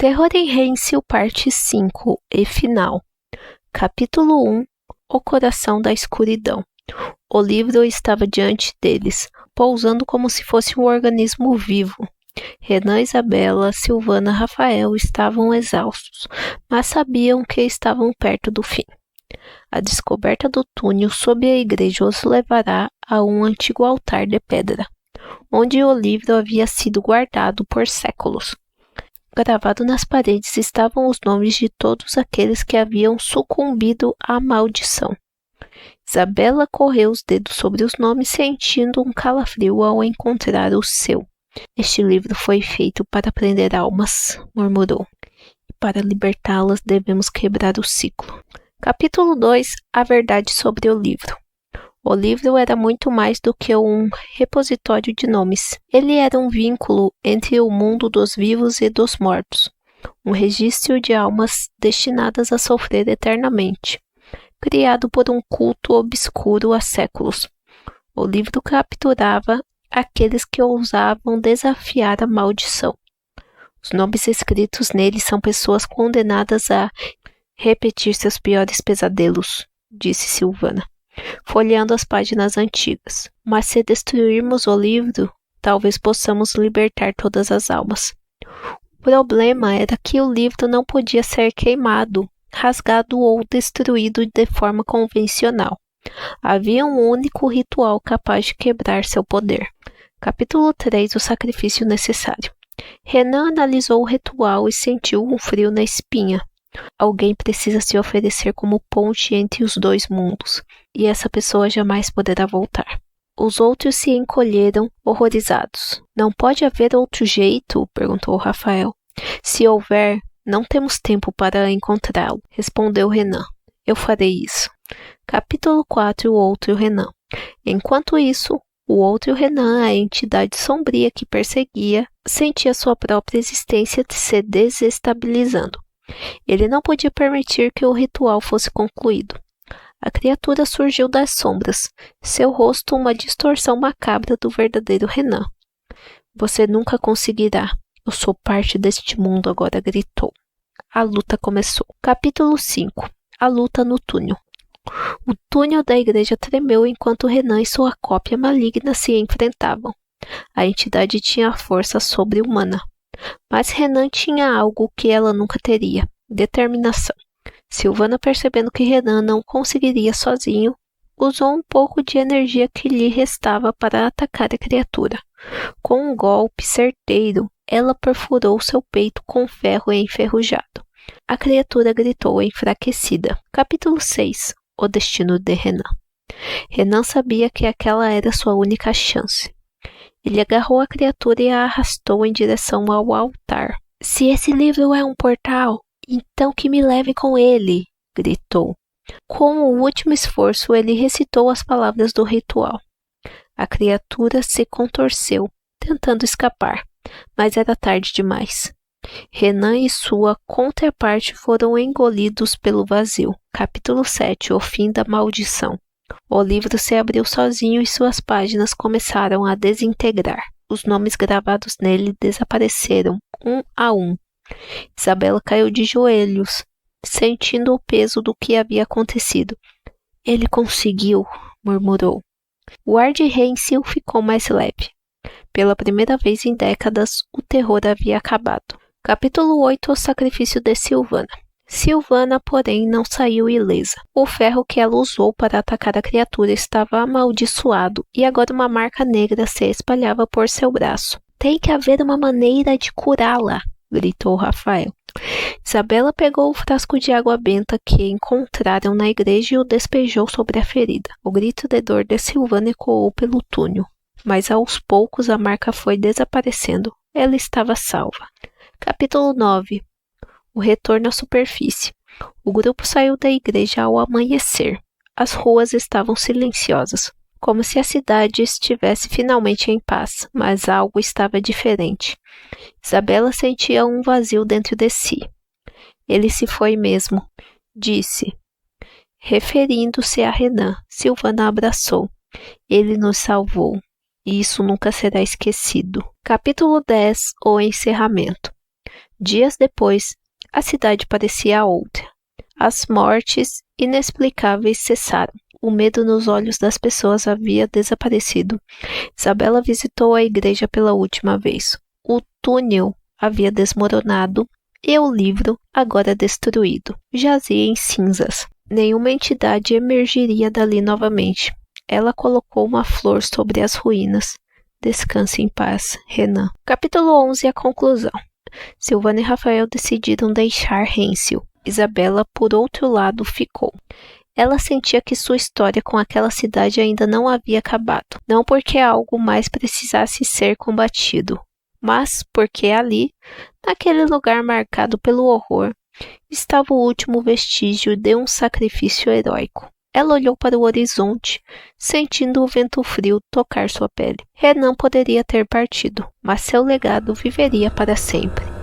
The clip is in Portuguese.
Terror em Hensel, parte 5 e final. Capítulo 1 O Coração da Escuridão. O livro estava diante deles, pousando como se fosse um organismo vivo. Renan, Isabela, Silvana, Rafael estavam exaustos, mas sabiam que estavam perto do fim. A descoberta do túnel sob a igreja os levará a um antigo altar de pedra, onde o livro havia sido guardado por séculos. Gravado nas paredes estavam os nomes de todos aqueles que haviam sucumbido à maldição. Isabela correu os dedos sobre os nomes, sentindo um calafrio ao encontrar o seu. Este livro foi feito para prender almas, murmurou. E para libertá-las devemos quebrar o ciclo. Capítulo 2 A verdade sobre o livro. O livro era muito mais do que um repositório de nomes. Ele era um vínculo entre o mundo dos vivos e dos mortos, um registro de almas destinadas a sofrer eternamente, criado por um culto obscuro há séculos. O livro capturava aqueles que ousavam desafiar a maldição. Os nomes escritos nele são pessoas condenadas a repetir seus piores pesadelos, disse Silvana, folheando as páginas antigas. Mas se destruirmos o livro, talvez possamos libertar todas as almas. O problema era que o livro não podia ser queimado, rasgado ou destruído de forma convencional. Havia um único ritual capaz de quebrar seu poder. Capítulo 3 O sacrifício necessário. Renan analisou o ritual e sentiu um frio na espinha. Alguém precisa se oferecer como ponte entre os dois mundos, e essa pessoa jamais poderá voltar. Os outros se encolheram, horrorizados. Não pode haver outro jeito? Perguntou Rafael. Se houver, não temos tempo para encontrá-lo, respondeu Renan. Eu farei isso. Capítulo 4 O outro Renan. Enquanto isso, o outro Renan, a entidade sombria que perseguia, sentia sua própria existência se desestabilizando. Ele não podia permitir que o ritual fosse concluído. A criatura surgiu das sombras, seu rosto uma distorção macabra do verdadeiro Renan. Você nunca conseguirá. Eu sou parte deste mundo agora, gritou. A luta começou. Capítulo 5 A luta no túnel. O túnel da igreja tremeu enquanto Renan e sua cópia maligna se enfrentavam. A entidade tinha força sobre-humana. Mas Renan tinha algo que ela nunca teria: determinação. Silvana, percebendo que Renan não conseguiria sozinho, usou um pouco de energia que lhe restava para atacar a criatura. Com um golpe certeiro, ela perfurou seu peito com ferro enferrujado. A criatura gritou enfraquecida. Capítulo 6 O destino de Renan. Renan sabia que aquela era sua única chance. Ele agarrou a criatura e a arrastou em direção ao altar. Se esse livro é um portal, então que me leve com ele, gritou. Com o último esforço, ele recitou as palavras do ritual. A criatura se contorceu, tentando escapar, mas era tarde demais. Renan e sua contraparte foram engolidos pelo vazio. Capítulo 7 O fim da maldição. O livro se abriu sozinho e suas páginas começaram a desintegrar. Os nomes gravados nele desapareceram, um a um. Isabela caiu de joelhos, sentindo o peso do que havia acontecido. Ele conseguiu, murmurou. O ar de Hensel ficou mais leve. Pela primeira vez em décadas, o terror havia acabado. Capítulo 8 O sacrifício de Silvana. Silvana, porém, não saiu ilesa. O ferro que ela usou para atacar a criatura estava amaldiçoado e agora uma marca negra se espalhava por seu braço. Tem que haver uma maneira de curá-la, gritou Rafael. Isabela pegou o frasco de água benta que encontraram na igreja e o despejou sobre a ferida. O grito de dor de Silvana ecoou pelo túnel, mas aos poucos a marca foi desaparecendo. Ela estava salva. Capítulo 9 O retorno à superfície. O grupo saiu da igreja ao amanhecer. As ruas estavam silenciosas, como se a cidade estivesse finalmente em paz, mas algo estava diferente. Isabela sentia um vazio dentro de si. Ele se foi mesmo, disse. Referindo-se a Renan, Silvana abraçou. Ele nos salvou, e isso nunca será esquecido. Capítulo 10 O encerramento. Dias depois, a cidade parecia outra. As mortes inexplicáveis cessaram. O medo nos olhos das pessoas havia desaparecido. Isabela visitou a igreja pela última vez. O túnel havia desmoronado e o livro, agora destruído, jazia em cinzas. Nenhuma entidade emergiria dali novamente. Ela colocou uma flor sobre as ruínas. Descanse em paz, Renan. Capítulo 11, a conclusão. Silvana e Rafael decidiram deixar Hensel. Isabela, por outro lado, ficou. Ela sentia que sua história com aquela cidade ainda não havia acabado. Não porque algo mais precisasse ser combatido, mas porque ali, naquele lugar marcado pelo horror, estava o último vestígio de um sacrifício heróico. Ela olhou para o horizonte, sentindo o vento frio tocar sua pele. Renan poderia ter partido, mas seu legado viveria para sempre.